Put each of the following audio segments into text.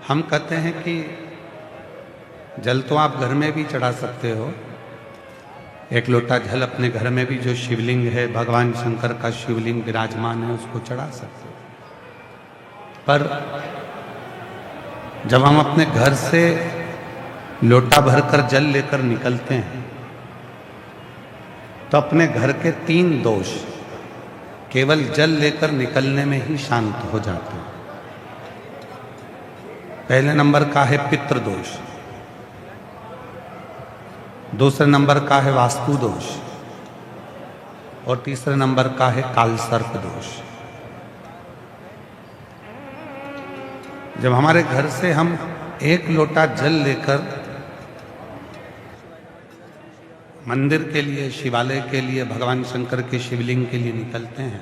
हम कहते हैं कि जल तो आप घर में भी चढ़ा सकते हो। एक लोटा जल अपने घर में भी जो शिवलिंग है, भगवान शंकर का शिवलिंग विराजमान है, उसको चढ़ा सकते हो। पर जब हम अपने घर से लोटा भरकर जल लेकर निकलते हैं तो अपने घर के 3 दोष केवल जल लेकर निकलने में ही शांत हो जाते हैं। पहले नंबर का है पितृ दोष, दूसरे नंबर का है वास्तु दोष और तीसरे नंबर का है काल सर्प दोष। जब हमारे घर से हम 1 लोटा जल लेकर मंदिर के लिए, शिवालय के लिए, भगवान शंकर के शिवलिंग के लिए निकलते हैं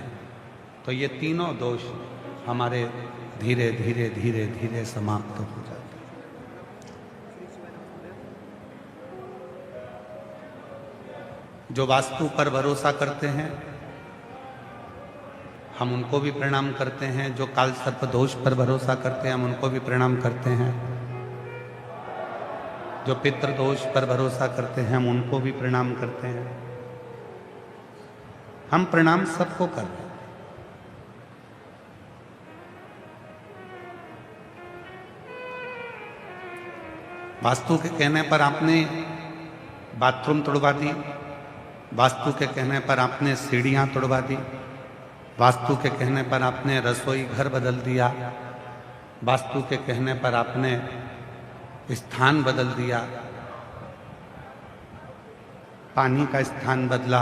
तो ये तीनों दोष हमारे धीरे धीरे धीरे धीरे समाप्त हो जाते हैं। जो वास्तु पर भरोसा करते हैं हम उनको भी प्रणाम करते हैं, जो काल सर्प दोष पर भरोसा करते हैं हम उनको भी प्रणाम करते हैं, जो पितृ दोष पर भरोसा करते हैं हम उनको भी प्रणाम करते हैं। हम प्रणाम सबको करते हैं। वास्तु के कहने पर आपने बाथरूम तोड़वा दी, वास्तु के कहने पर आपने सीढ़ियां तोड़वा दी, वास्तु के कहने पर आपने रसोई घर बदल दिया, वास्तु के कहने पर आपने स्थान बदल दिया, पानी का स्थान बदला,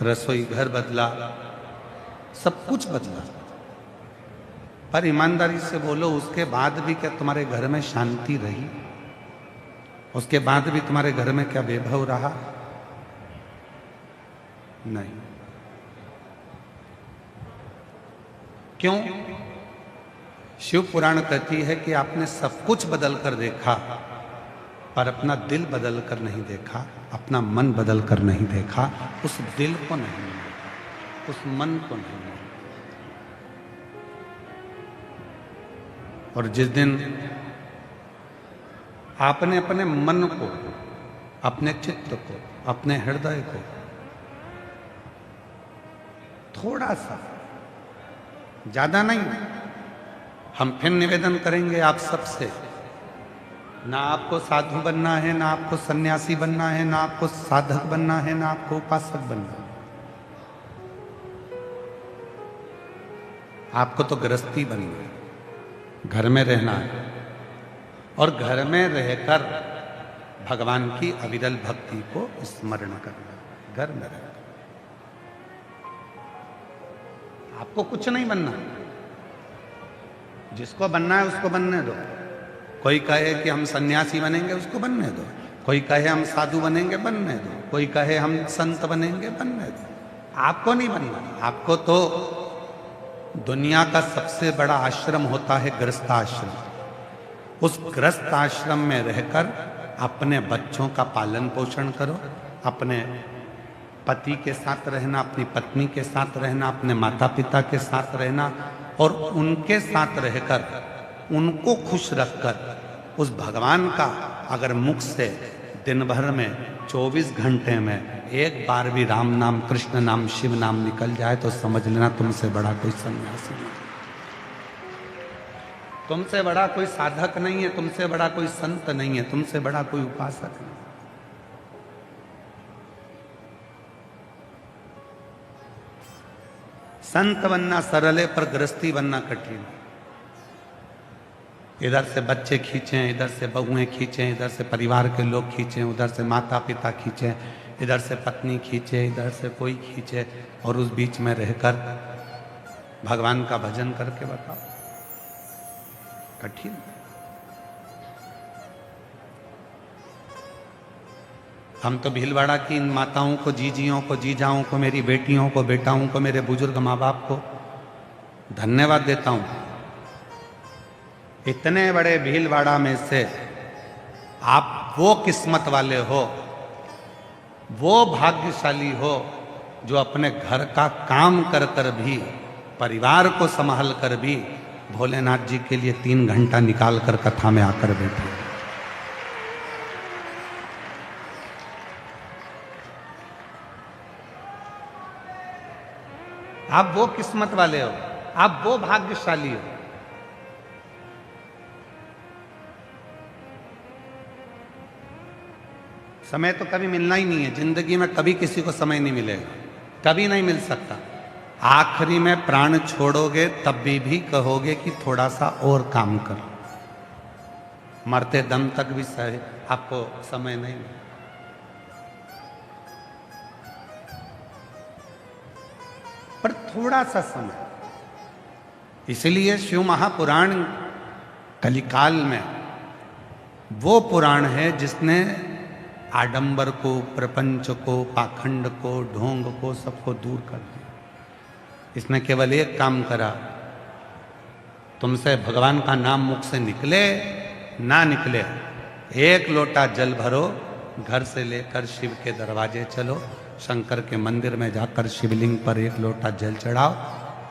रसोई घर बदला, सब कुछ बदला। पर ईमानदारी से बोलो, उसके बाद भी क्या तुम्हारे घर में शांति रही? उसके बाद भी तुम्हारे घर में क्या वैभव रहा? नहीं। क्यों? शिव पुराण कहती है कि आपने सब कुछ बदल कर देखा पर अपना दिल बदल कर नहीं देखा, अपना मन बदल कर नहीं देखा, उस दिल को नहीं, उस मन को नहीं। और जिस दिन आपने अपने मन को, अपने चित्त को, अपने हृदय को थोड़ा सा, ज्यादा नहीं, हम फिर निवेदन करेंगे आप सबसे, ना आपको साधु बनना है, ना आपको सन्यासी बनना है, ना आपको साधक बनना है, ना आपको उपासक बनना है। आपको तो गृहस्थी बनना है, घर में रहना है और घर में रहकर भगवान की अविरल भक्ति को स्मरण करना है। घर में रहकर आपको कुछ नहीं बनना, जिसको बनना है उसको बनने दो। कोई कहे कि हम सन्यासी बनेंगे, उसको बनने दो। कोई कहे हम साधु बनेंगे, बनने दो। कोई कहे हम संत बनेंगे, बनने दो। आपको नहीं बनना। आपको तो दुनिया का सबसे बड़ा आश्रम होता है गृहस्थ आश्रम। उस गृहस्थ आश्रम में रहकर अपने बच्चों का पालन पोषण करो, अपने पति के साथ रहना, अपनी पत्नी के साथ रहना, अपने माता पिता के साथ रहना और उनके साथ रहकर उनको खुश रखकर उस भगवान का अगर मुख से दिन भर में 24 घंटे में एक बार भी राम नाम, कृष्ण नाम, शिव नाम निकल जाए तो समझ लेना तुमसे बड़ा कोई सन्यासी नहीं, तुमसे बड़ा कोई साधक नहीं है, तुमसे बड़ा कोई संत नहीं है, तुमसे बड़ा कोई उपासक नहीं। संत बनना सरल है पर गृहस्थी बनना कठिन है। इधर से बच्चे खींचें, इधर से बहुएं खींचें, इधर से परिवार के लोग खींचें, उधर से माता पिता खींचें, इधर से पत्नी खींचे, इधर से कोई खींचे और उस बीच में रहकर भगवान का भजन करके बताओ, कठिन। हम तो भीलवाड़ा की इन माताओं को, जीजियों को, जीजाओं को, मेरी बेटियों को, बेटाओं को, मेरे बुजुर्ग माँ बाप को धन्यवाद देता हूं। इतने बड़े भीलवाड़ा में से आप वो किस्मत वाले हो, वो भाग्यशाली हो जो अपने घर का काम कर कर भी, परिवार को संभाल कर भी भोलेनाथ जी के लिए 3 घंटा निकाल कर कथा में आकर बैठे। आप वो किस्मत वाले हो, आप वो भाग्यशाली हो। समय तो कभी मिलना ही नहीं है, जिंदगी में कभी किसी को समय नहीं मिलेगा, कभी नहीं मिल सकता। आखिरी में प्राण छोड़ोगे तब भी कहोगे कि थोड़ा सा और काम करो। मरते दम तक भी सही आपको समय नहीं मिलेगा। पर थोड़ा सा समय, इसलिए शिव महापुराण कलिकाल में वो पुराण है जिसने आडंबर को, प्रपंच को, पाखंड को, ढोंग को, सबको दूर कर दिया। इसने केवल एक काम करा, तुमसे भगवान का नाम मुख से निकले ना निकले, एक लोटा जल भरो, घर से लेकर शिव के दरवाजे चलो, शंकर के मंदिर में जाकर शिवलिंग पर एक लोटा जल चढ़ाओ,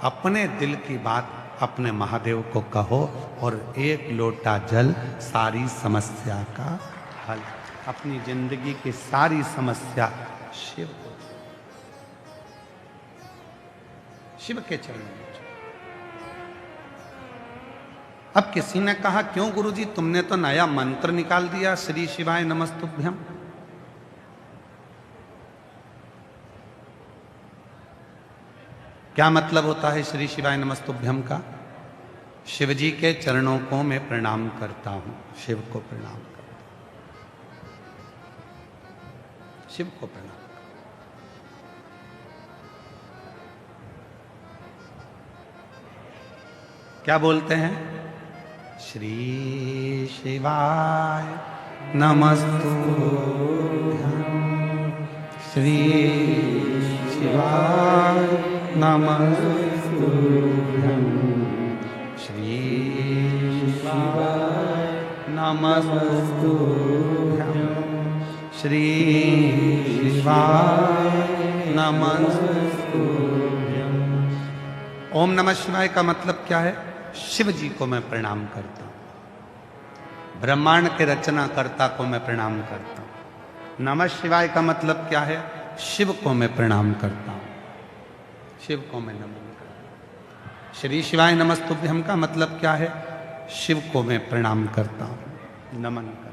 अपने दिल की बात अपने महादेव को कहो और एक लोटा जल सारी समस्या का हल। अपनी जिंदगी की सारी समस्या शिव के चरणों में। अब किसी ने कहा, क्यों गुरुजी तुमने तो नया मंत्र निकाल दिया, श्री शिवाय नमस्तुभ्यम। क्या मतलब होता है श्री शिवाय नमस्तुभ्यम का? शिव जी के चरणों को मैं प्रणाम करता हूं, शिव को प्रणाम करता हूं, शिव को प्रणाम। क्या बोलते हैं? श्री शिवाय नमस्तुभ्यम, श्री शिवाय नमस्तुभ्यम, श्री शिवाय नमस्तुभ्यम, श्री शिवाय नमस्तुभ्यम। ओम नमः शिवाय का मतलब क्या है? शिव जी को मैं प्रणाम करता हूं, ब्रह्मांड के रचनाकर्ता को मैं प्रणाम करता हूं। नमः शिवाय का मतलब क्या है? शिव को मैं प्रणाम करता हूं, शिव को मैं नमन करता हूं। श्री शिवाय नमस्तुभ्यम का मतलब क्या है? शिव को मैं प्रणाम करता हूं, नमन करता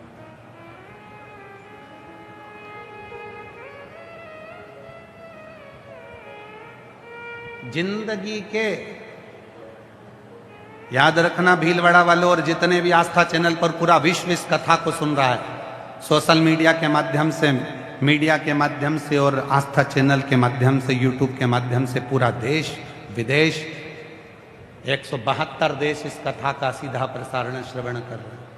हूं। जिंदगी के, याद रखना भीलवाड़ा वालों और जितने भी आस्था चैनल पर पूरा विश्व इस कथा को सुन रहा है, सोशल मीडिया के माध्यम से, मीडिया के माध्यम से और आस्था चैनल के माध्यम से, यूट्यूब के माध्यम से पूरा देश विदेश 172 देश इस कथा का सीधा प्रसारण श्रवण कर रहे हैं।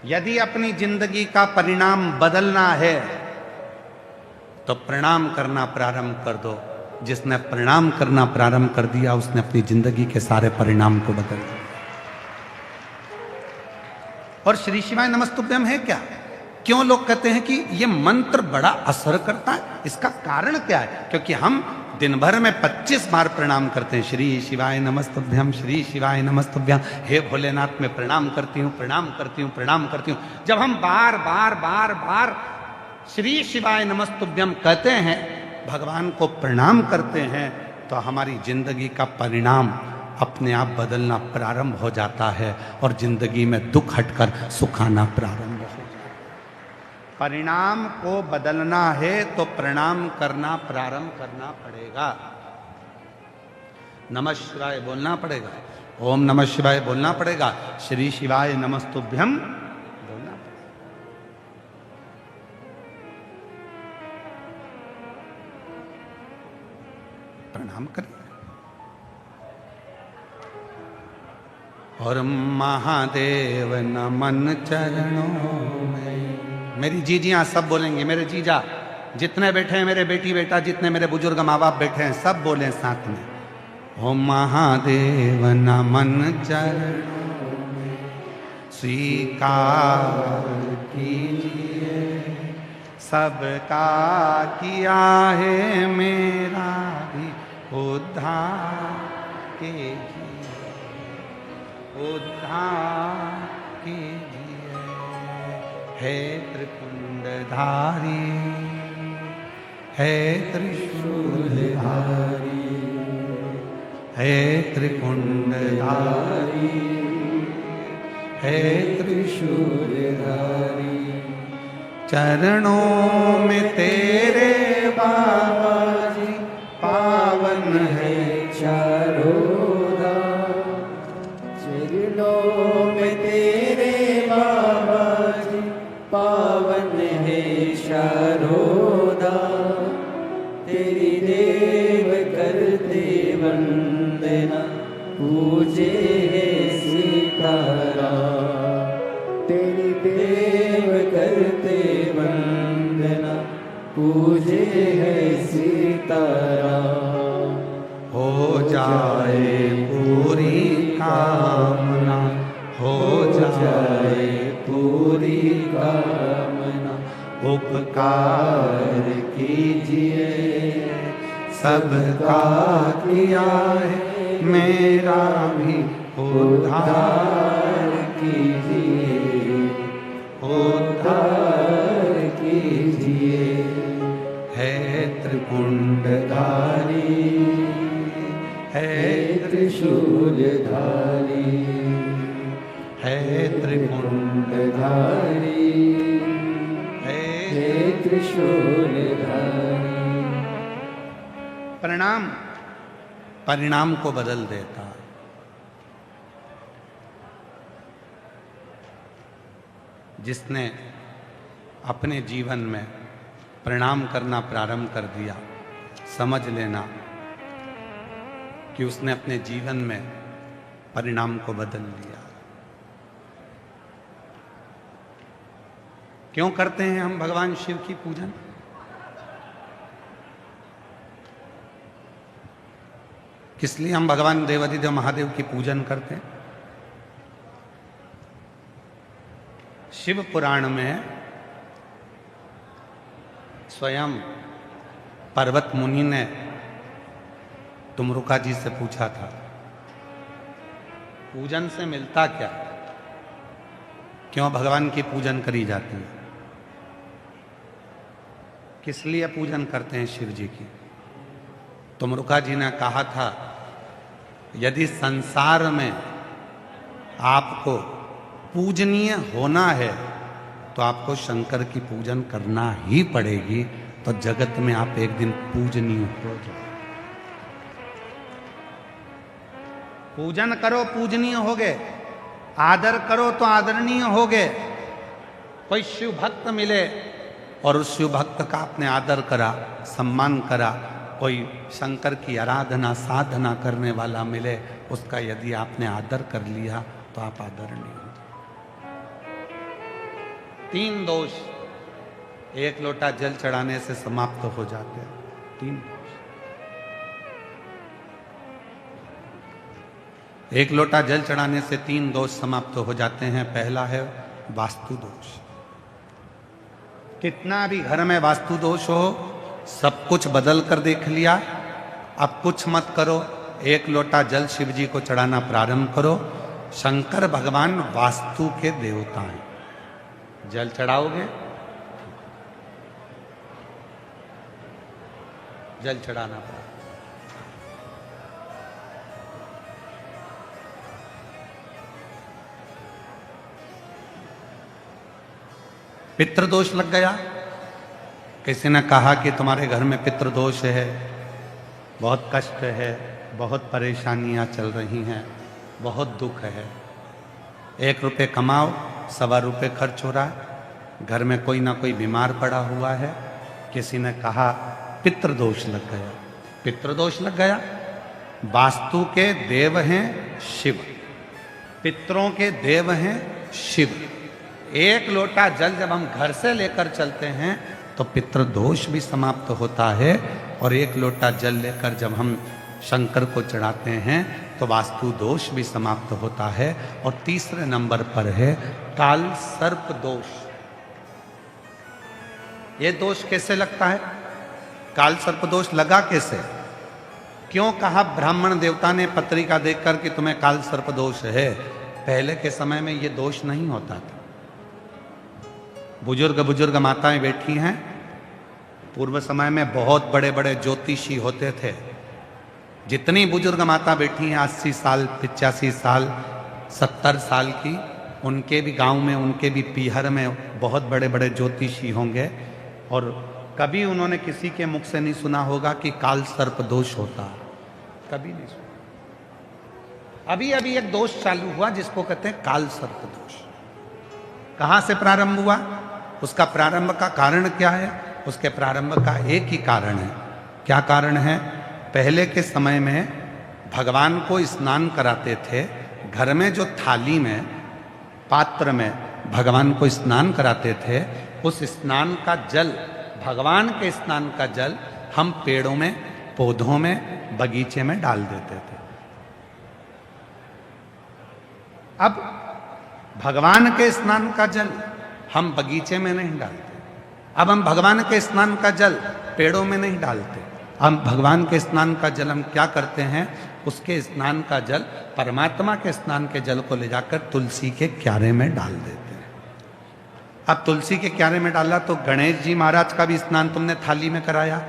यदि अपनी जिंदगी का परिणाम बदलना है तो प्रणाम करना प्रारंभ कर दो। जिसने प्रणाम करना प्रारंभ कर दिया उसने अपनी जिंदगी के सारे परिणाम को बदल दिया। और श्री शिवाय नमस्तुभ्यम है क्या? क्यों लोग कहते हैं कि ये मंत्र बड़ा असर करता है? इसका कारण क्या है? क्योंकि हम दिन भर में 25 बार प्रणाम करते हैं, श्री शिवाय नमस्तुभ्यम, श्री शिवाय नमस्तुभ्यम, हे भोलेनाथ मैं प्रणाम करती हूँ, प्रणाम करती हूँ, प्रणाम करती हूँ। जब हम बार बार बार बार श्री शिवाय नमस्तुभ्यम कहते हैं, भगवान को प्रणाम करते हैं, तो हमारी जिंदगी का परिणाम अपने आप बदलना प्रारंभ हो जाता है और जिंदगी में दुख हटकर सुख आना प्रारंभ हो जाता है। परिणाम को बदलना है तो प्रणाम करना प्रारंभ करना पड़ेगा, नमः शिवाय बोलना पड़ेगा, ओम नमः शिवाय बोलना पड़ेगा, श्री शिवाय नमस्तुभ्यम बोलना पड़ेगा। प्रणाम करें और महादेव नमन चरणों में। मेरी जीजियां सब बोलेंगे, मेरे जीजा जितने बैठे हैं, मेरे बेटी बेटा जितने मेरे बुजुर्ग माँ बाप बैठे हैं, सब बोलें साथ में, ओम महादेव नमन चरणों में स्वीकार कीजिए, सबका किया है मेरा भी उद्धार कीजिए, उद्धार कीजिए। हे त्रिपुंडधारी, हे त्रिशूलधारी, हे त्रिपुंडधारी, हे त्रिशूलधारी। चरणों में तेरे बाबा जी पावन है चारों धाम। चरणों में तेरे बाबा जी पावन है चारों धाम। तेरी देव करते वंदना, पूजे है सीताराम। तेरी देव करते वंदना, पूजे है सीताराम। हो जाए पूरी कामना, हो जाए पूरी कामना। उपकार कीजिए, सबका किया है मेरा भी उद्धार कीजिए, उद्धार कीजिए। है त्रिपुंडधारी, है त्रिशूलधारी, है त्रिपुंडधारी, है त्रिशूलधारी। परिणाम परिणाम को बदल देता। जिसने अपने जीवन में प्रणाम करना प्रारंभ कर दिया, समझ लेना कि उसने अपने जीवन में परिणाम को बदल लिया। क्यों करते हैं हम भगवान शिव की पूजन? किस लिए हम भगवान देवाधिदेव महादेव की पूजन करते हैं? शिव पुराण में स्वयं पर्वत मुनि ने तुमरुका जी से पूछा था, पूजन से मिलता क्या? क्यों भगवान की पूजन करी जाती है? किस लिए पूजन करते हैं शिव जी की? तुमरुका जी ने कहा था, यदि संसार में आपको पूजनीय होना है तो आपको शंकर की पूजन करना ही पड़ेगी, तो जगत में आप एक दिन पूजनीय हो जाओ। पूजन करो पूजनीय होगे, आदर करो तो आदरणीय होगे। कोई शिव भक्त मिले और उस शिव भक्त का आपने आदर करा, सम्मान करा, कोई शंकर की आराधना साधना करने वाला मिले, उसका यदि आपने आदर कर लिया तो आप आदरणीय हो। 3 दोष एक लोटा जल चढ़ाने से समाप्त हो जाते हैं। 3 दोष। एक लोटा जल चढ़ाने से 3 दोष समाप्त हो जाते हैं। पहला है वास्तु दोष। कितना भी घर में वास्तु दोष हो, सब कुछ बदल कर देख लिया, अब कुछ मत करो, एक लोटा जल शिव जी को चढ़ाना प्रारंभ करो। शंकर भगवान वास्तु के देवता हैं। जल चढ़ाओगे, जल चढ़ाना प्रारंभ। पितृदोष लग गया। किसी ने कहा कि तुम्हारे घर में पितृदोष है, बहुत कष्ट है, बहुत परेशानियां चल रही हैं, बहुत दुख है। 1 रुपये कमाओ, 1.25 रुपये खर्च हो रहा है, घर में कोई ना कोई बीमार पड़ा हुआ है। किसी ने कहा पितृदोष लग गया। पितृदोष लग गया। वास्तु के देव हैं शिव, पितरों के देव हैं शिव। 1 लोटा जल जब हम घर से लेकर चलते हैं तो पितृदोष भी समाप्त होता है, और 1 लोटा जल लेकर जब हम शंकर को चढ़ाते हैं तो वास्तु दोष भी समाप्त होता है। और तीसरे नंबर पर है काल सर्प दोष। ये दोष कैसे लगता है? काल सर्प दोष लगा कैसे? क्यों कहा ब्राह्मण देवता ने पत्रिका देखकर कि तुम्हें काल सर्प दोष है? पहले के समय में ये दोष नहीं होता था। बुजुर्ग माताएं बैठी हैं, पूर्व समय में बहुत बड़े बड़े ज्योतिषी होते थे। जितनी बुजुर्ग माता बैठी हैं 80 साल 85 साल 70 साल की, उनके भी गांव में, उनके भी पीहर में बहुत बड़े बड़े ज्योतिषी होंगे, और कभी उन्होंने किसी के मुख से नहीं सुना होगा कि काल सर्प दोष होता, कभी नहीं सुना। अभी अभी एक दोष चालू हुआ जिसको कहते हैं काल सर्प दोष। कहां से प्रारंभ हुआ? उसका प्रारंभ का कारण क्या है? उसके प्रारंभ का एक ही कारण है। क्या कारण है? पहले के समय में भगवान को स्नान कराते थे, घर में जो थाली में, पात्र में भगवान को स्नान कराते थे, उस स्नान का जल, भगवान के स्नान का जल हम पेड़ों में, पौधों में, बगीचे में डाल देते थे। अब भगवान के स्नान का जल हम बगीचे में नहीं डालते, अब हम भगवान के स्नान का जल पेड़ों में नहीं डालते, हम भगवान के स्नान का जल हम क्या करते हैं? उसके स्नान का जल, परमात्मा के स्नान के जल को ले जाकर तुलसी के क्यारे में डाल देते हैं। अब तुलसी के क्यारे में डाला तो गणेश जी महाराज का भी स्नान तुमने थाली में कराया,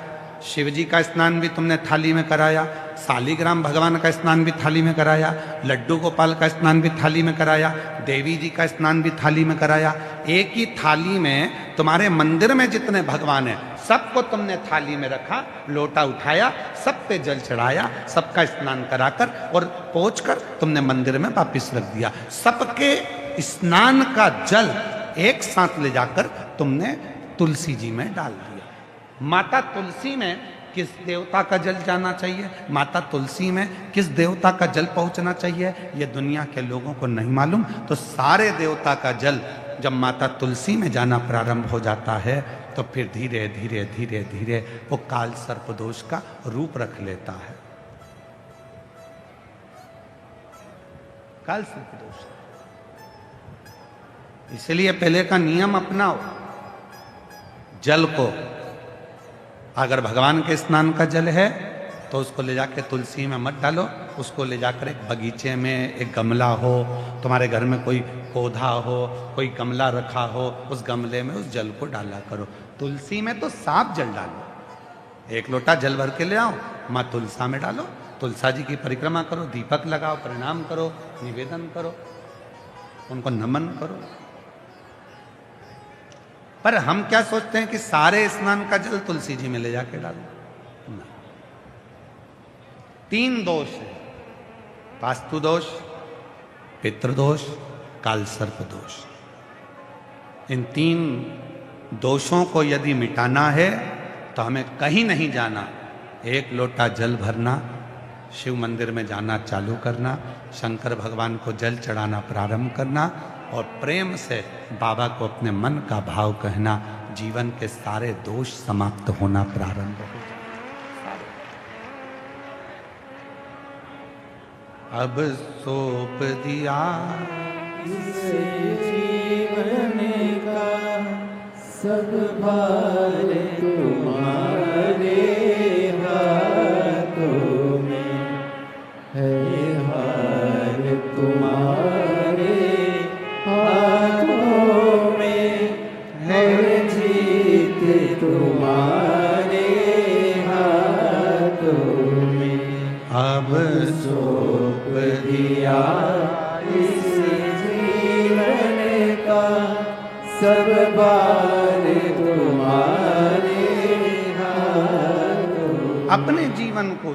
शिव जी का स्नान भी तुमने थाली में कराया, शालिग्राम भगवान का स्नान भी थाली में कराया, लड्डू गोपाल का स्नान भी थाली में कराया, देवी जी का स्नान भी थाली में कराया। एक ही थाली में तुम्हारे मंदिर में जितने भगवान हैं सबको तुमने थाली में रखा, लोटा उठाया, सब पे जल चढ़ाया, सबका स्नान कराकर और पहुंचकर तुमने मंदिर में वापिस रख दिया। सबके स्नान का जल एक साथ ले जाकर तुमने तुलसी जी में डाल दिया। माता तुलसी में किस देवता का जल जाना चाहिए, माता तुलसी में किस देवता का जल पहुंचना चाहिए, ये दुनिया के लोगों को नहीं मालूम। तो सारे देवता का जल जब माता तुलसी में जाना प्रारंभ हो जाता है तो फिर धीरे धीरे धीरे धीरे वो काल सर्प दोष का रूप रख लेता है। काल सर्प दोष। इसलिए पहले का नियम अपनाओ, जल को, अगर भगवान के स्नान का जल है तो उसको ले जाके तुलसी में मत डालो, उसको ले जाकर एक बगीचे में, एक गमला हो, तुम्हारे घर में कोई पौधा हो, कोई गमला रखा हो, उस गमले में उस जल को डाला करो। तुलसी में तो साफ जल डालो, एक लोटा जल भर के ले आओ, माँ तुलसा में डालो, तुलसा जी की परिक्रमा करो, दीपक लगाओ, प्रणाम करो, निवेदन करो, उनको नमन करो। पर हम क्या सोचते हैं कि सारे स्नान का जल तुलसी जी में ले जाके डालो। 3 दोष है, वास्तु दोष, पितृदोष, काल सर्प दोष। इन 3 दोषों को यदि मिटाना है तो हमें कहीं नहीं जाना, एक लोटा जल भरना, शिव मंदिर में जाना चालू करना, शंकर भगवान को जल चढ़ाना प्रारंभ करना और प्रेम से बाबा को अपने मन का भाव कहना, जीवन के सारे दोष समाप्त होना प्रारंभ हो जाए। अब सौंप दिया इस जीवन का सब भार तुम्हारे हाथों में है, हार तुम्हारे हाथों में है, जीत तुम्हारे हाथों में। अब सौंप दिया इस जीवन का सब भार तुम्हारे हाथों। अपने जीवन को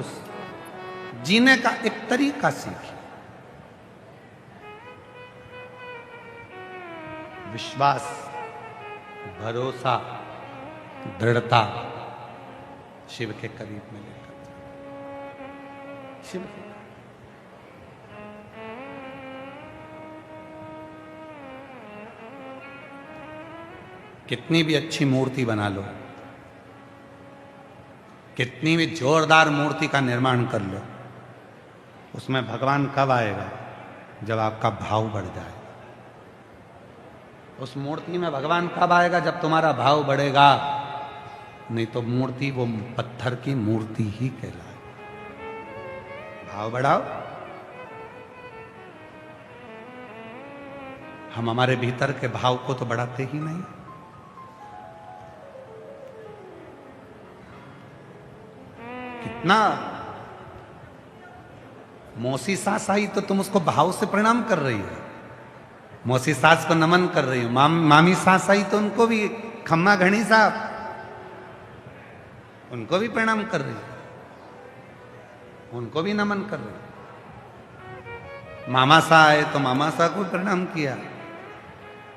जीने का एक तरीका सीखिए। विश्वास, भरोसा, दृढ़ता शिव के करीब में लेकर शिव के। कितनी भी अच्छी मूर्ति बना लो, कितनी भी जोरदार मूर्ति का निर्माण कर लो, उसमें भगवान कब आएगा? जब आपका भाव बढ़ जाए। उस मूर्ति में भगवान कब आएगा? जब तुम्हारा भाव बढ़ेगा, नहीं तो मूर्ति वो पत्थर की मूर्ति ही कहलाए। भाव बढ़ाओ। हम हमारे भीतर के भाव को तो बढ़ाते ही नहीं। कितना मौसी सास आई तो तुम उसको भाव से प्रणाम कर रही हो, मौसी सास को नमन कर रही हो। मामी सास आई तो उनको भी खम्मा घड़ी साहब, उनको भी प्रणाम कर रही हो, उनको भी नमन कर रही हो। मामा सा आए तो मामा सा को प्रणाम किया,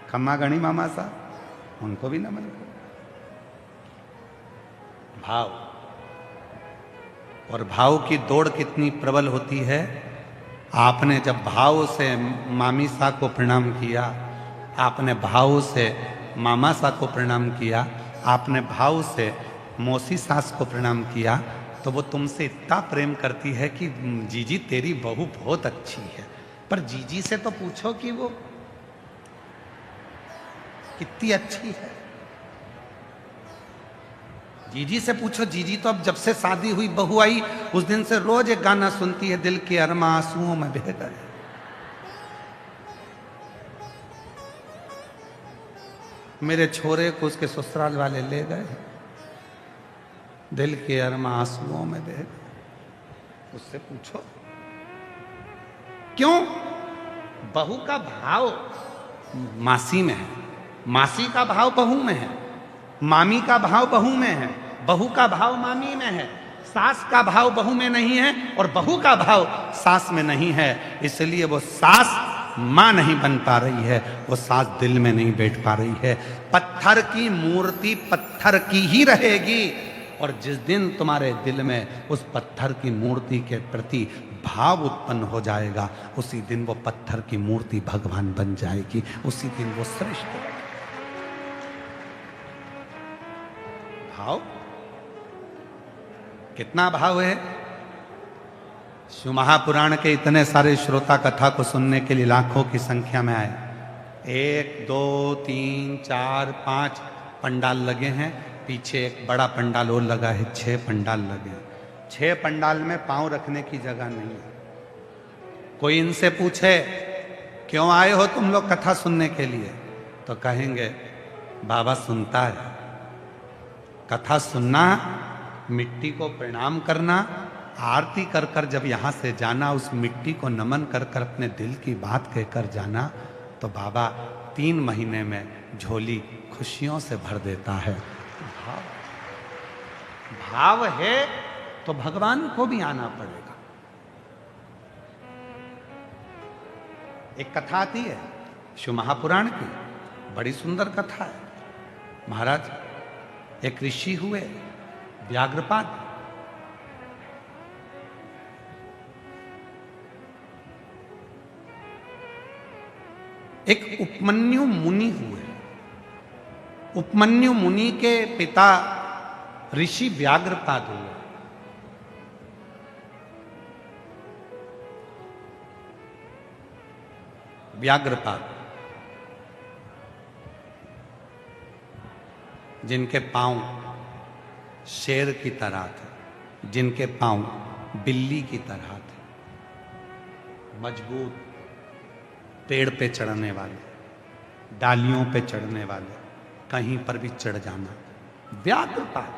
खम्मा घड़ी मामा सा, उनको भी नमन कर। भाव, और भाव की दौड़ कितनी प्रबल होती है। आपने जब भाव से मामी सा को प्रणाम किया, आपने भाव से मामा सा को प्रणाम किया, आपने भाव से मौसी सास को प्रणाम किया, तो वो तुमसे इतना प्रेम करती है कि जीजी तेरी बहू बहुत अच्छी है। पर जीजी से तो पूछो कि वो कितनी अच्छी है। जीजी से पूछो, जीजी तो अब जब से शादी हुई बहू आई उस दिन से रोज एक गाना सुनती है, दिल के अरमा आंसुओं में बह गए। मेरे छोरे को उसके ससुराल वाले ले गए, दिल के अरमा आंसुओं में बह गए। उससे पूछो क्यों? बहू का भाव मासी में है, मासी का भाव बहू में है, मामी का भाव बहू में है, बहू का भाव मामी में है, सास का भाव बहू में नहीं है और बहू का भाव सास में नहीं है। इसलिए वो सास मां नहीं बन पा रही है, वो सास दिल में नहीं बैठ पा रही है। पत्थर की मूर्ति पत्थर की ही रहेगी, और जिस दिन तुम्हारे दिल में उस पत्थर की मूर्ति के प्रति भाव उत्पन्न हो जाएगा, उसी दिन वो पत्थर की मूर्ति भगवान बन जाएगी, उसी दिन वो श्रेष्ठ है। भाव, कितना भाव है। शिव महापुराण के इतने सारे श्रोता कथा को सुनने के लिए लाखों की संख्या में आए। 1 2 3 4 5 पंडाल लगे हैं, पीछे एक बड़ा पंडाल और लगा है, 6 पंडाल लगे हैं। 6 पंडाल में पांव रखने की जगह नहीं है। कोई इनसे पूछे क्यों आए हो तुम लोग कथा सुनने के लिए, तो कहेंगे बाबा सुनता है। कथा सुनना, मिट्टी को प्रणाम करना, आरती कर कर जब यहाँ से जाना, उस मिट्टी को नमन कर कर अपने दिल की बात कहकर जाना, तो बाबा 3 महीने में झोली खुशियों से भर देता है। भाव, भाव है तो भगवान को भी आना पड़ेगा। एक कथा आती है शिव महापुराण की, बड़ी सुंदर कथा है। महाराज, एक ऋषि हुए व्याघ्रपाद, एक उपमन्यु मुनि हुए। उपमन्यु मुनि के पिता ऋषि व्याघ्रपाद हुए। व्याघ्रपाद, जिनके पांव शेर की तरह थे, जिनके पांव बिल्ली की तरह थे, मजबूत, पेड़ पे चढ़ने वाले, डालियों पे चढ़ने वाले, कहीं पर भी चढ़ जाना। व्याघ्रपाद,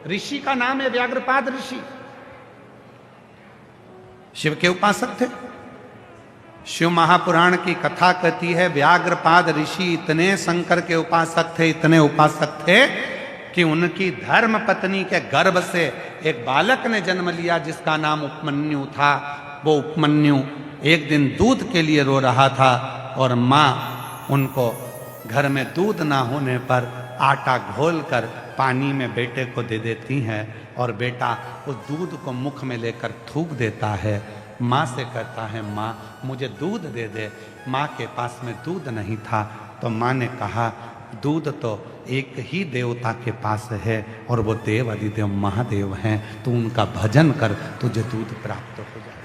ऋषि का नाम है व्याघ्रपाद ऋषि। शिव के उपासक थे। शिव महापुराण की कथा कहती है व्याघ्रपाद ऋषि इतने शंकर के उपासक थे, इतने उपासक थे कि उनकी धर्म पत्नी के गर्भ से एक बालक ने जन्म लिया जिसका नाम उपमन्यु था। वो उपमन्यु एक दिन दूध के लिए रो रहा था और माँ उनको घर में दूध ना होने पर आटा घोलकर पानी में बेटे को दे देती हैं और बेटा उस दूध को मुख में लेकर थूक देता है। माँ से कहता है माँ मुझे दूध दे दे। माँ के पास में दूध नहीं था तो माँ ने कहा दूध तो एक ही देवता के पास है और वो देव अधिदेव महादेव हैं, तू उनका भजन कर, तुझे दूध प्राप्त हो जाए,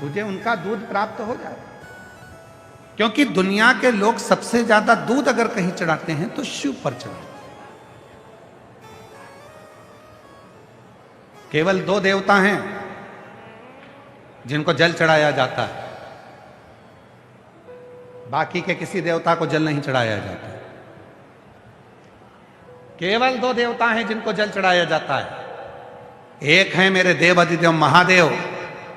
तुझे उनका दूध प्राप्त हो जाए। क्योंकि दुनिया के लोग सबसे ज्यादा दूध अगर कहीं चढ़ाते हैं तो शिव पर चढ़ाते हैं। केवल 2 देवता हैं, जिनको जल चढ़ाया जाता है, बाकी के किसी देवता को जल नहीं चढ़ाया जाता। केवल 2 देवता हैं जिनको जल चढ़ाया जाता है। एक है मेरे देव अधिदेव महादेव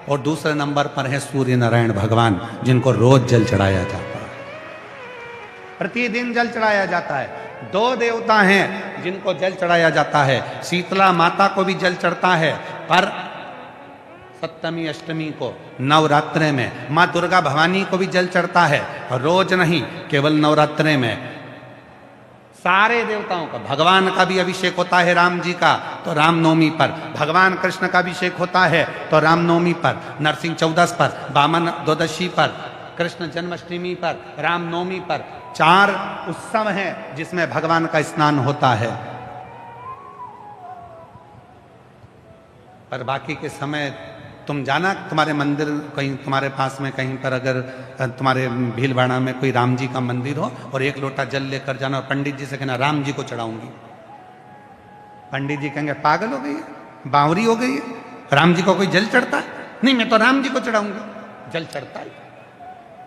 और दूसरे नंबर पर है सूर्य नारायण भगवान, जिनको रोज जल चढ़ाया जाता है, प्रतिदिन जल चढ़ाया जाता है। 2 देवता हैं जिनको जल चढ़ाया जाता है। शीतला माता को भी जल चढ़ता है, पर सप्तमी अष्टमी को नवरात्रे में माँ दुर्गा भवानी को भी जल चढ़ता है, रोज नहीं, केवल नवरात्रे में। सारे देवताओं का, भगवान का भी अभिषेक होता है राम जी का तो रामनवमी पर, भगवान कृष्ण का अभिषेक होता है तो रामनवमी पर, नरसिंह चौदस पर, वामन द्वादशी पर, कृष्ण जन्माष्टमी पर, रामनवमी पर। 4 उत्सव हैं जिसमें भगवान का स्नान होता है। पर बाकी के समय तुम जाना, तुम्हारे मंदिर कहीं तुम्हारे पास में कहीं पर अगर तुम्हारे भीलवाड़ा में कोई राम जी का मंदिर हो और 1 लोटा जल लेकर जाना और पंडित जी से कहना राम जी को चढ़ाऊंगी। पंडित जी कहेंगे पागल हो गई है, बावरी हो गई है, राम जी को कोई जल चढ़ता है? नहीं, मैं तो राम जी को चढ़ाऊंगी। जल चढ़ता है।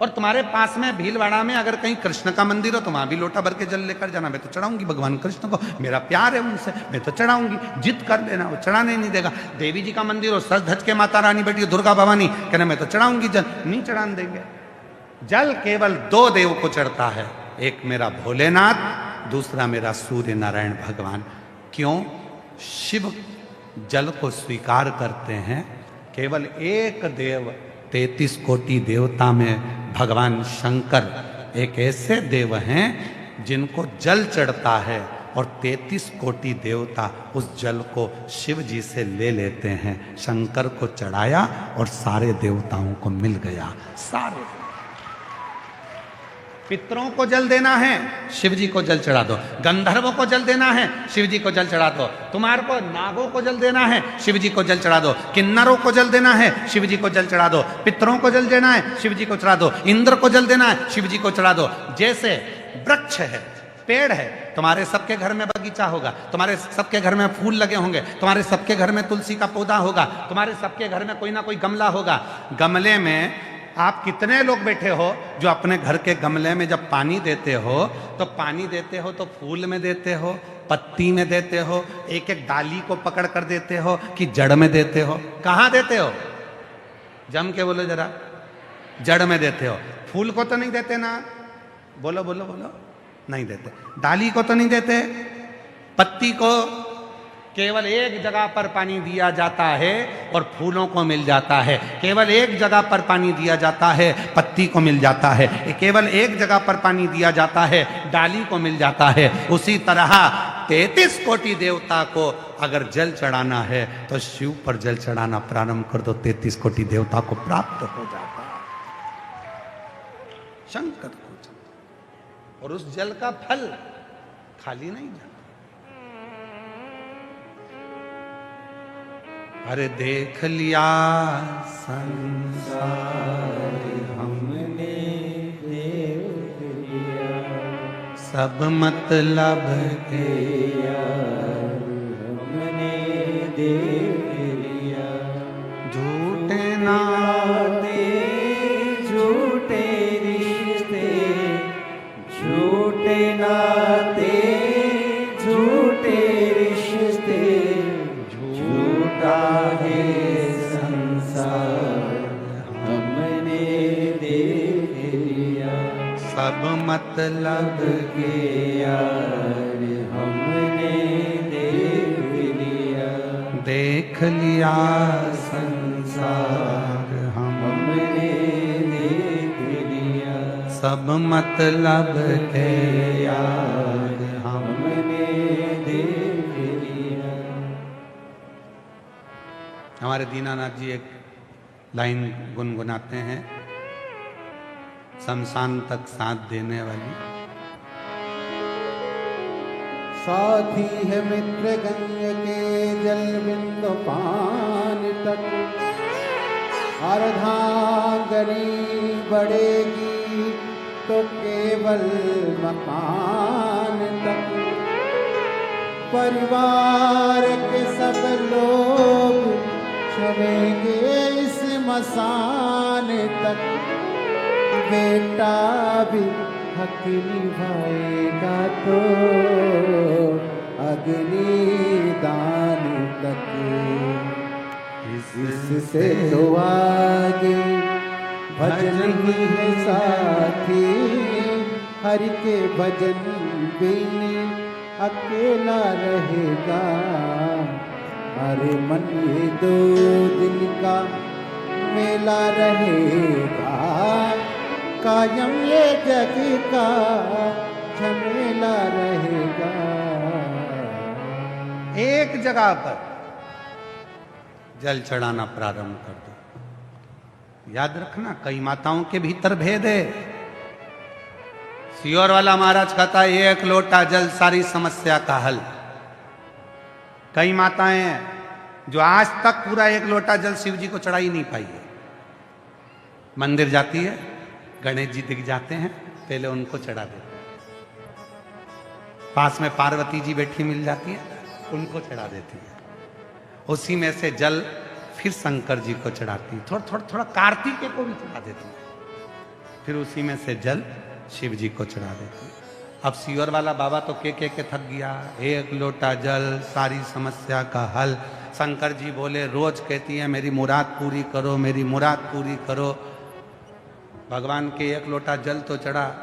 और तुम्हारे पास में भीलवाड़ा में अगर कहीं कृष्ण का मंदिर हो तो वहां भी लोटा भर के जल लेकर जाना, मैं तो चढ़ाऊंगी भगवान कृष्ण को, मेरा प्यार है उनसे, मैं तो चढ़ाऊंगी। जिद कर लेना, वो चढ़ाने नहीं देगा। देवी जी का मंदिर हो, सज धज के माता रानी बैठी दुर्गा भवानी, कहना मैं तो चढ़ाऊंगी जल, नहीं चढ़ाने देंगे। जल केवल 2 देव को चढ़ता है, एक मेरा भोलेनाथ, दूसरा मेरा सूर्य नारायण भगवान। क्यों? शिव जल को स्वीकार करते हैं। केवल एक देव, 33 कोटि देवता में भगवान शंकर एक ऐसे देव हैं जिनको जल चढ़ता है और 33 कोटि देवता उस जल को शिव जी से ले लेते हैं। शंकर को चढ़ाया और सारे देवताओं को मिल गया। सारे पितरों को जल देना है, शिव जी को जल चढ़ा दो। गंधर्वों को जल देना है, शिव जी को जल चढ़ा दो। तुम्हारे को नागों को जल देना है, शिव जी को जल चढ़ा दो। किन्नरों को जल देना है, शिव जी को जल चढ़ा दो। पितरों को जल देना है, शिव जी को चढ़ा दो। इंद्र को जल देना है, शिव जी को चढ़ा दो। जैसे वृक्ष है, पेड़ है, तुम्हारे सबके घर में बगीचा होगा, तुम्हारे सबके घर में फूल लगे होंगे, तुम्हारे सबके घर में तुलसी का पौधा होगा, तुम्हारे सबके घर में कोई ना कोई गमला होगा। गमले में आप कितने लोग बैठे हो जो अपने घर के गमले में जब पानी देते हो तो पानी देते हो तो फूल में देते हो, पत्ती में देते हो, एक एक डाली को पकड़ कर देते हो कि जड़ में देते हो? कहाँ देते हो? जम के बोलो जरा। जड़ में देते हो। फूल को तो नहीं देते ना? बोलो बोलो बोलो। नहीं देते। डाली को तो नहीं देते, पत्ती को केवल एक जगह पर पानी दिया जाता है और फूलों को मिल जाता है। केवल एक जगह पर पानी दिया जाता है, पत्ती को मिल जाता है। केवल एक जगह पर पानी दिया जाता है, डाली को मिल जाता है। उसी तरह 33 कोटि देवता को अगर जल चढ़ाना है तो शिव पर जल चढ़ाना प्रारंभ कर दो, 33 कोटि देवता को प्राप्त हो जाता है। शंकर को जल, और उस जल का फल खाली नहीं जाता। अरे देख लिया संसार हमने देख लिया, सब मतलब के यार हमने देख लिया। झूठे नाते झूठे रिश्ते, झूठे नाते झूठे रिश्ते, झूठा है संसार हमने देख लिया। सब मतलब के यार हमने देख लिया। देख लिया संसार हमने देख लिया। सब मतलब के यार हमने देख लिया। हमारे दीनानाथ जी एक लाइन गुनगुनाते हैं, शमशान तक साथ देने वाली। साथी है मित्र गंग के जल बिंदु पान तक, अर्धांगनी बढ़ेगी तो केवल मकान तक। परिवार के सब लोग चलेंगे इस मसान तक, बेटा भी हक निभाएगा तो अग्निदान तक। इससे तो आगे भजन ही है साथी, हरि के भजन बिन अकेला रहेगा। अरे मन ये 2 दिन का मेला रहेगा, कायम ये जग का झमेला रहेगा। एक जगह पर जल चढ़ाना प्रारंभ कर दो। याद रखना, कई माताओं के भीतर भेद है। सियोर वाला महाराज कहता है 1 लोटा जल सारी समस्या का हल। कई माताएं हैं जो आज तक पूरा 1 लोटा जल शिव जी को चढ़ा ही नहीं पाई है। मंदिर जाती है, गणेश जी दिख जाते हैं, पहले उनको चढ़ा देते हैं। पास में पार्वती जी बैठी मिल जाती है, उनको चढ़ा देती है। उसी में से जल फिर शंकर जी को चढ़ाती, थोड़ा कार्तिकेय को भी चढ़ा देती है। फिर उसी में से जल शिव जी को चढ़ा देती है। अब सियोर वाला बाबा तो के थक गया। 1 लोटा जल सारी समस्या का हल। शंकर जी बोले, रोज कहती है मेरी मुराद पूरी करो, मेरी मुराद पूरी करो। भगवान के 1 लोटा जल तो चढ़ा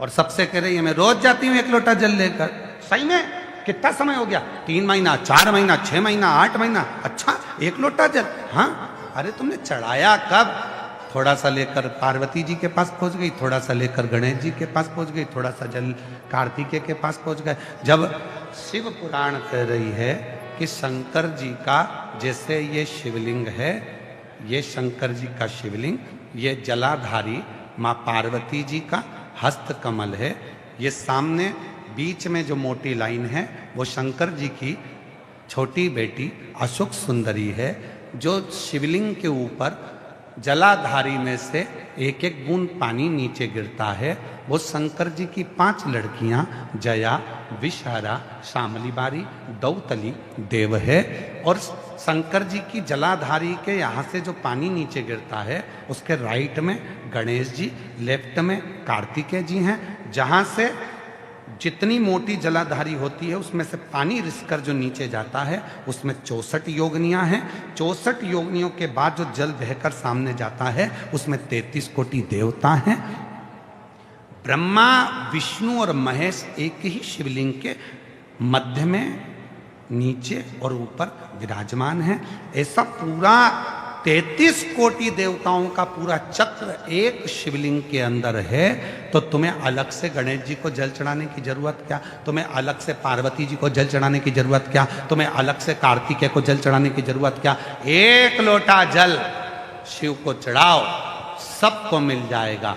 और सबसे कह रही है मैं रोज जाती हूं 1 लोटा जल लेकर। सही में कितना समय हो गया? 3 महीना, 4 महीना, 6 महीना, 8 महीना। अच्छा 1 लोटा जल? हाँ। अरे तुमने चढ़ाया कब? थोड़ा सा लेकर पार्वती जी के पास पहुंच गई, थोड़ा सा लेकर गणेश जी के पास पहुंच गई, थोड़ा सा जल कार्तिकेय के पास पहुंच गए। जब शिव पुराण कह रही है कि शंकर जी का जैसे ये शिवलिंग है, ये शंकर जी का शिवलिंग, ये जलाधारी माँ पार्वती जी का हस्त कमल है। ये सामने बीच में जो मोटी लाइन है वो शंकर जी की छोटी बेटी अशोक सुंदरी है, जो शिवलिंग के ऊपर जलाधारी में से 1-1 बूंद पानी नीचे गिरता है। वो शंकर जी की 5 लड़कियां जया, विषहारा, शामलीबारी, दौतली, देव है। और शंकर जी की जलाधारी के यहाँ से जो पानी नीचे गिरता है उसके राइट में गणेश जी, लेफ्ट में कार्तिकेय जी हैं। जहाँ से जितनी मोटी जलाधारी होती है उसमें से पानी रिसकर जो नीचे जाता है उसमें 64 योगिनियां हैं। 64 योगिनियों के बाद जो जल बहकर सामने जाता है उसमें 33 कोटि देवता हैं। ब्रह्मा, विष्णु और महेश एक ही शिवलिंग के मध्य में, नीचे और ऊपर विराजमान है। ऐसा पूरा 33 कोटि देवताओं का पूरा चक्र एक शिवलिंग के अंदर है। तो तुम्हें अलग से गणेश जी को जल चढ़ाने की जरूरत क्या? तुम्हें अलग से पार्वती जी को जल चढ़ाने की जरूरत क्या? तुम्हें अलग से कार्तिकेय को जल चढ़ाने की जरूरत क्या? 1 लोटा जल शिव को चढ़ाओ, सबको मिल जाएगा।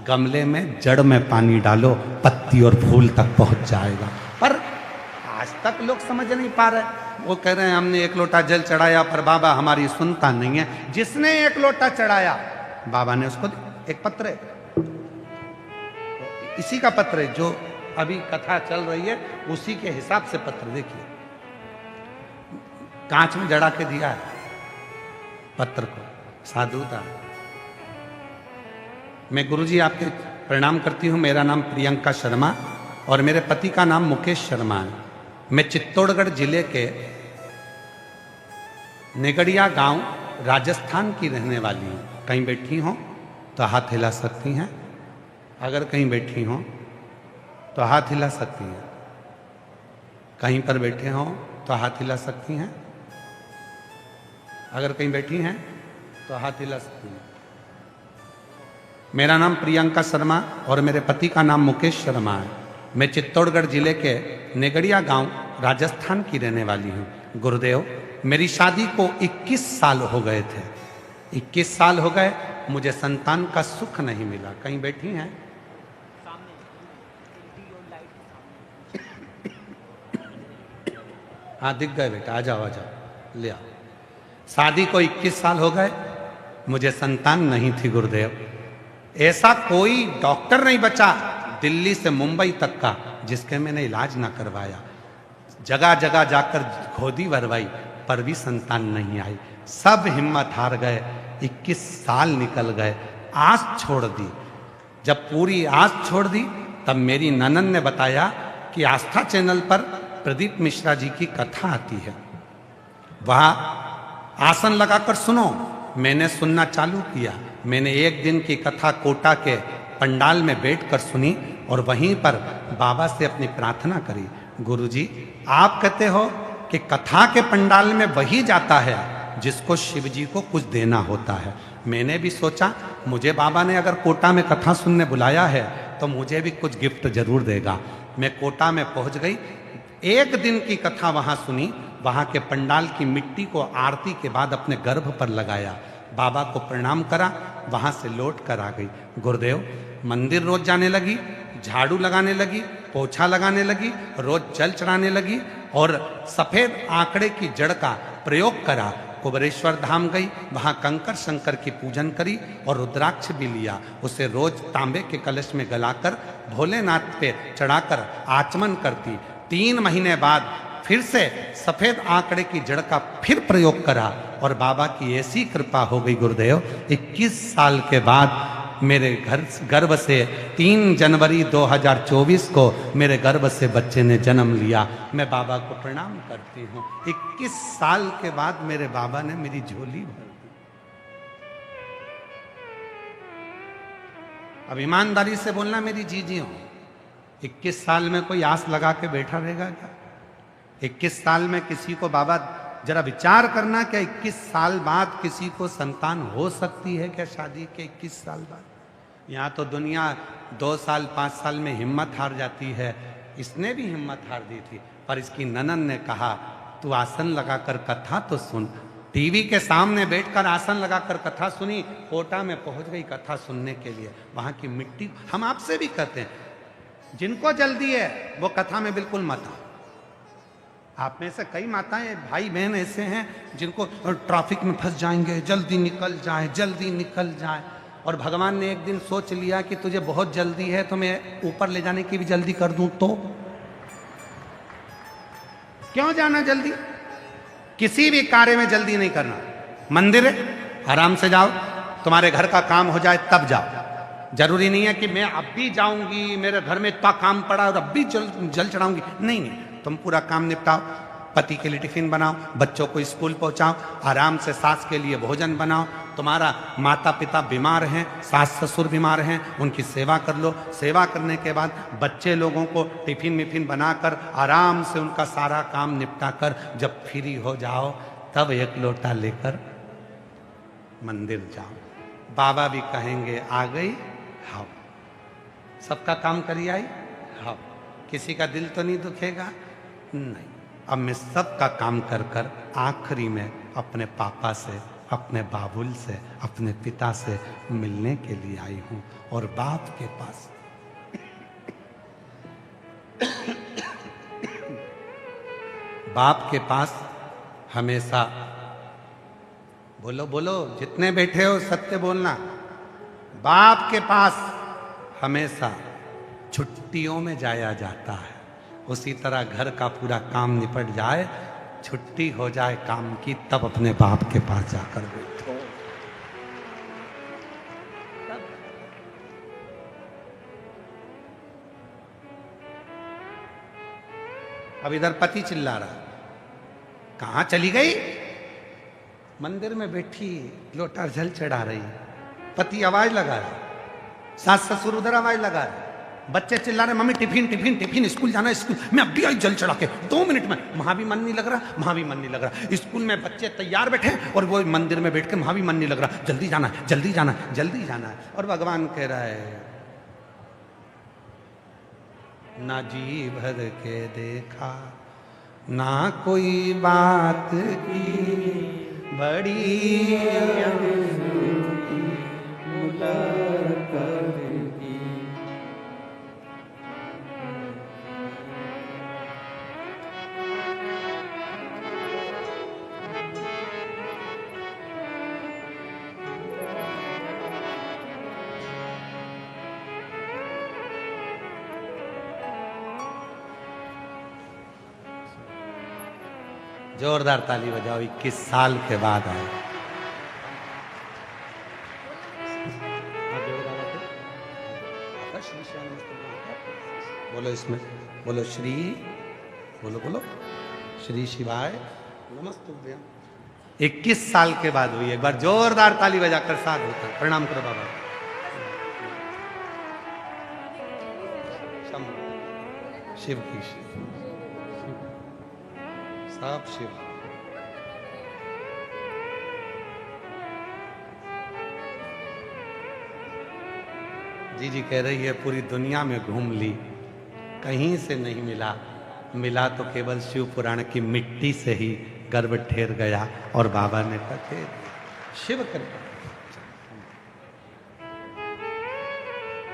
गमले में जड़ में पानी डालो, पत्ती और फूल तक पहुंच जाएगा। पर आज तक लोग समझ नहीं पा रहे। वो कह रहे हैं हमने 1 लोटा जल चढ़ाया पर बाबा हमारी सुनता नहीं है। जिसने 1 लोटा चढ़ाया बाबा ने उसको एक पत्र है, इसी का पत्र है जो अभी कथा चल रही है, उसी के हिसाब से पत्र देखिए, कांच में जड़ा के दिया है पत्र को। साधु था। मैं गुरुजी आपके प्रणाम करती हूँ। मेरा नाम प्रियंका शर्मा और मेरे पति का नाम मुकेश शर्मा है। मैं चित्तौड़गढ़ जिले के नेगड़िया गांव राजस्थान की रहने वाली हूँ। कहीं बैठी हो तो हाथ हिला सकती हैं। अगर कहीं बैठी हो तो हाथ हिला सकती हैं। कहीं पर बैठे हो तो हाथ हिला सकती हैं। अगर कहीं बैठी हैं तो हाथ हिला सकती हैं। मेरा नाम प्रियंका शर्मा और मेरे पति का नाम मुकेश शर्मा है। मैं चित्तौड़गढ़ जिले के नेगड़िया गांव राजस्थान की रहने वाली हूँ। गुरुदेव, मेरी शादी को 21 साल हो गए थे। 21 साल हो गए, मुझे संतान का सुख नहीं मिला। कहीं बैठी हैं? हाँ दिख गए बेटा, आ जाओ आ जाओ, ले आओ। शादी को 21 साल हो गए, मुझे संतान नहीं थी गुरुदेव। ऐसा कोई डॉक्टर नहीं बचा दिल्ली से मुंबई तक का जिसके मैंने इलाज ना करवाया। जगह जगह जाकर खोदी भरवाई, पर भी संतान नहीं आई। सब हिम्मत हार गए। 21 साल निकल गए, आस छोड़ दी। जब पूरी आस छोड़ दी, तब मेरी ननन ने बताया कि आस्था चैनल पर प्रदीप मिश्रा जी की कथा आती है, वहां आसन लगाकर सुनो। मैंने सुनना चालू किया। मैंने एक दिन की कथा कोटा के पंडाल में बैठकर सुनी और वहीं पर बाबा से अपनी प्रार्थना करी। गुरुजी, आप कहते हो कि कथा के पंडाल में वही जाता है जिसको शिव जी को कुछ देना होता है। मैंने भी सोचा, मुझे बाबा ने अगर कोटा में कथा सुनने बुलाया है तो मुझे भी कुछ गिफ्ट जरूर देगा। मैं कोटा में पहुंच गई, एक दिन की कथा वहां सुनी। वहां के पंडाल की मिट्टी को आरती के बाद अपने गर्भ पर लगाया, बाबा को प्रणाम करा, वहां से लौट कर आ गई। गुरुदेव, मंदिर रोज जाने लगी, झाड़ू लगाने लगी, पोछा लगाने लगी, रोज जल चढ़ाने लगी और सफेद आंकड़े की जड़ का प्रयोग करा। कुबरेश्वर धाम गई, वहां कंकर शंकर की पूजन करी और रुद्राक्ष भी लिया। उसे रोज तांबे के कलश में गलाकर भोलेनाथ पे चढ़ाकर आचमन करती। 3 महीने बाद फिर से सफेद आंकड़े की जड़ का फिर प्रयोग करा और बाबा की ऐसी कृपा हो गई गुरुदेव, 21 साल के बाद मेरे गर्भ से 3 जनवरी 2024 को मेरे गर्भ से बच्चे ने जन्म लिया। मैं बाबा को प्रणाम करती हूँ। 21 साल के बाद मेरे बाबा ने मेरी झोली भर दी। अब ईमानदारी से बोलना मेरी जीजी हो, 21 साल में कोई आस लगा के बैठा रहेगा क्या? 21 साल में किसी को बाबा, जरा विचार करना, क्या 21 साल बाद किसी को संतान हो सकती है क्या? शादी के 21 साल बाद यहाँ तो दुनिया 2 साल 5 साल में हिम्मत हार जाती है। इसने भी हिम्मत हार दी थी, पर इसकी ननन ने कहा, तू आसन लगाकर कथा तो सुन। टीवी के सामने बैठकर आसन लगाकर कथा सुनी। कोटा में पहुंच गई कथा सुनने के लिए। वहां की मिट्टी, हम आपसे भी कहते हैं, जिनको जल्दी है वो कथा में बिल्कुल मत आओ। आप में से कई माताएं भाई बहन ऐसे हैं जिनको ट्रैफिक में फंस जाएंगे, जल्दी निकल जाए, जल्दी निकल जाए। और भगवान ने एक दिन सोच लिया कि तुझे बहुत जल्दी है तो मैं ऊपर ले जाने की भी जल्दी कर दूं, तो क्यों जाना जल्दी? किसी भी कार्य में जल्दी नहीं करना। मंदिर है, आराम से जाओ, तुम्हारे घर का काम हो जाए तब जाओ। जरूरी नहीं है कि मैं अब भी जाऊंगी, मेरे घर में इतना काम पड़ा और अब भी जल चढ़ाऊंगी। नहीं नहीं, तुम पूरा काम निपटाओ। पति के लिए टिफिन बनाओ, बच्चों को स्कूल पहुंचाओ, आराम से सास के लिए भोजन बनाओ। तुम्हारा माता पिता बीमार हैं, सास ससुर बीमार हैं, उनकी सेवा कर लो। सेवा करने के बाद बच्चे लोगों को टिफिन मिफिन बनाकर आराम से उनका सारा काम निपटा कर जब फ्री हो जाओ, तब एक लोटा लेकर मंदिर जाओ। बाबा भी कहेंगे, आ गई, हाँ, सबका काम करी आई, हाँ, किसी का दिल तो नहीं दुखेगा? नहीं। अब मैं सबका काम कर कर आखिरी में अपने पापा से, अपने बाबुल से, अपने पिता से मिलने के लिए आई हूं। और बाप के पास बाप के पास हमेशा, बोलो बोलो, जितने बैठे हो सत्य बोलना, बाप के पास हमेशा छुट्टियों में जाया जाता है। उसी तरह घर का पूरा काम निपट जाए, छुट्टी हो जाए काम की, तब अपने बाप के पास जाकर बैठो। अब इधर पति चिल्ला रहा, कहां चली गई? मंदिर में बैठी लोटा जल चढ़ा रही। पति आवाज लगा रहा, सास ससुर उधर आवाज लगा रहे, बच्चे चिल्ला रहे, mummy tiffin tiffin tiffin, school जाना है, स्कूल। मैं अभी आई जल चढ़ा के 2 मिनट में। वहां भी मन नहीं लग रहा, वहां भी मन नहीं लग रहा। स्कूल में बच्चे तैयार बैठे और वो मंदिर में बैठ के वहां भी मन नहीं लग रहा। जल्दी जाना है, जल्दी जाना है, जल्दी जाना है। और भगवान कह रहा है, ना जी भर के देखा, ना कोई बात की बड़ी जोरदार ताली बजाओ, 21 साल के बाद आए। बोलो इसमें, बोलो श्री, बोलो बोलो श्री शिवाय नमस्तुभ्यम। 21 साल के बाद हुई। एक बार जोरदार ताली बजाकर साथ होता। प्रणाम करो बाबा। शिव की शिव, सब शिव। जी कह रही है पूरी दुनिया में घूम ली, कहीं से नहीं मिला, मिला तो केवल शिव पुराण की मिट्टी से ही गर्भ ठेर गया। और बाबा ने कहा शिव कर,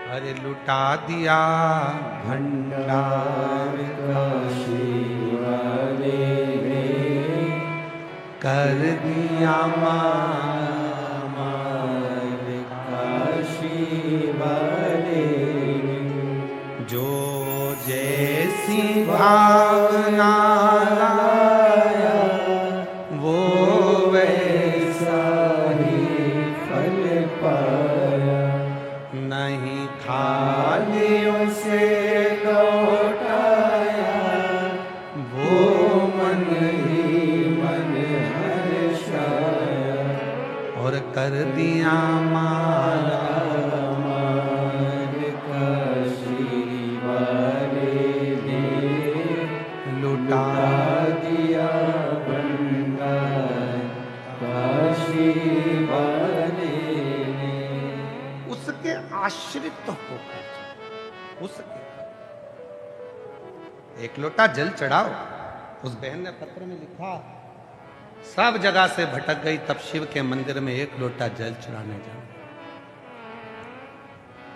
अरे लुटा दिया भंडार काशी वाले ने, कर दिया मार काशी वाले ने, जो जैसी भावना लाया वो वैसा ही फल पाया, नहीं खाली उसे लौटाया, वो मन ही मन हर्षाया, और कर दिया मारा मार काशी वाले ने, लुटा दिया भंडार काशी वाले ने। उसके आश्रित होकर, उसके एक लोटा जल चढ़ाओ। उस बहन ने पत्र में लिखा, सब जगह से भटक गई, तब शिव के मंदिर में एक लोटा जल चढ़ाने जाओ।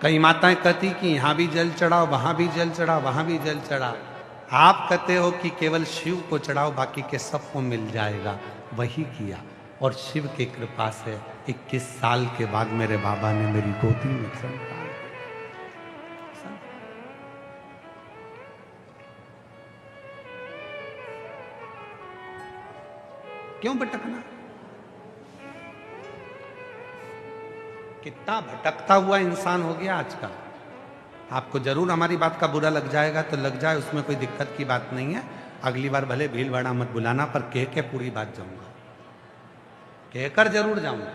कई माताएं कहती कि यहां भी जल चढ़ाओ, वहां भी जल चढ़ाओ, वहां भी जल चढ़ाओ। आप कहते हो कि केवल शिव को चढ़ाओ, बाकी के सबको मिल जाएगा। वही किया और शिव की कृपा से 21 साल के बाद मेरे बाबा ने मेरी गोदी में संतान। क्यों भटकना? कितना भटकता हुआ इंसान हो गया आज का। आपको जरूर हमारी बात का बुरा लग जाएगा तो लग जाए, उसमें कोई दिक्कत की बात नहीं है। अगली बार भले भीड़ भाड़ा मत बुलाना, पर कह के पूरी बात जाऊंगा, कहकर जरूर जाऊंगा।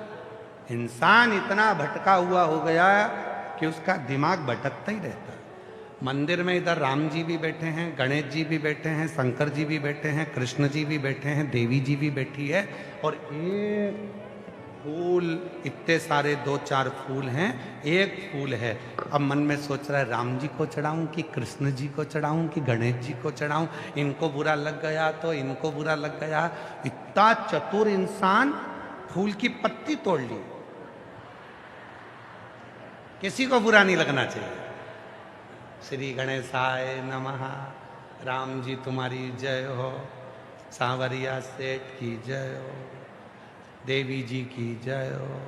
इंसान इतना भटका हुआ हो गया कि उसका दिमाग भटकता ही रहता है। मंदिर में इधर राम जी भी बैठे हैं, गणेश जी भी बैठे हैं, शंकर जी भी बैठे हैं, कृष्ण जी भी बैठे हैं, देवी जी भी बैठी है, और एक फूल, इतने सारे 2-4 फूल हैं, एक फूल है। अब मन में सोच रहा है राम जी को चढ़ाऊं कि कृष्ण जी को चढ़ाऊं कि गणेश जी को चढ़ाऊं, इनको बुरा लग गया तो इनको बुरा लग गया। इतना चतुर इंसान, फूल की पत्ती तोड़ ली। किसी को बुरा नहीं लगना चाहिए। श्री गणेशाय नमः, राम जी तुम्हारी जय हो, सांवरिया सेठ की जय हो, देवी जी की जय हो,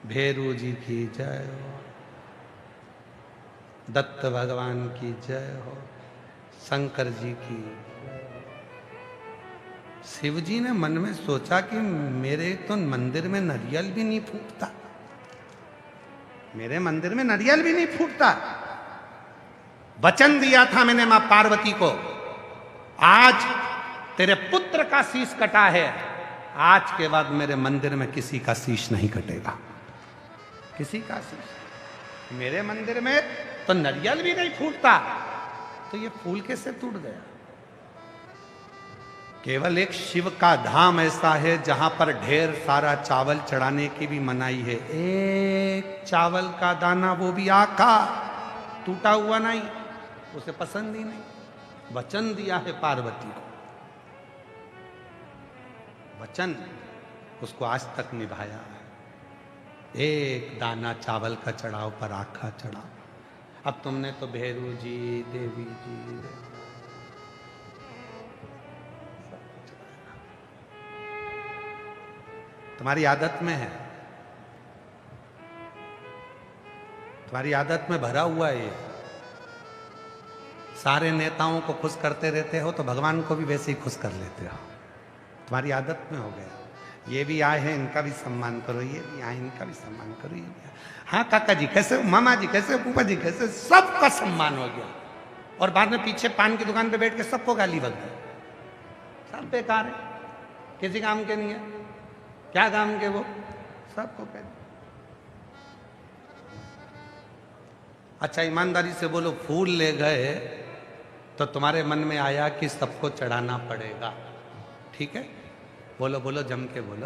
भैरू जी की जय हो, दत्त भगवान की जय हो, शंकर जी की। शिव जी ने मन में सोचा कि मेरे तो मंदिर में नारियल भी नहीं फूटता, मेरे मंदिर में नारियल भी नहीं फूटता। वचन दिया था मैंने मां पार्वती को, आज तेरे पुत्र का शीश कटा है, आज के बाद मेरे मंदिर में किसी का शीश नहीं कटेगा, किसी का शीश। मेरे मंदिर में तो नारियल भी नहीं फूटता, तो ये फूल कैसे टूट गया? केवल एक शिव का धाम ऐसा है जहां पर ढेर सारा चावल चढ़ाने की भी मनाही है। एक चावल का दाना, वो भी आका, टूटा हुआ नहीं, उसे पसंद ही नहीं। वचन दिया है पार्वती को, वचन उसको आज तक निभाया है। एक दाना चावल का चढ़ाओ पर आखा चढ़ाओ। अब तुमने तो भैरू जी, देवी जी, तुम्हारी आदत में है, तुम्हारी आदत में भरा हुआ है। सारे नेताओं को खुश करते रहते हो तो भगवान को भी वैसे ही खुश कर लेते हो। तुम्हारी आदत में हो गया। ये भी आए हैं, इनका भी सम्मान करो, ये भी आए, इनका भी सम्मान करो, ये भी आए। हाँ काका जी कैसे हो, मामा जी कैसे हो, फूफा जी कैसे हो, सबका सम्मान हो गया। और बाद में पीछे पान की दुकान पे बैठ के सबको गाली बक दी। सब बेकार है, किसी काम के नहीं है, क्या काम के वो, सबको कह। अच्छा ईमानदारी से बोलो, फूल ले गए तो तुम्हारे मन में आया कि सबको चढ़ाना पड़ेगा, ठीक है? बोलो बोलो, जम के बोलो।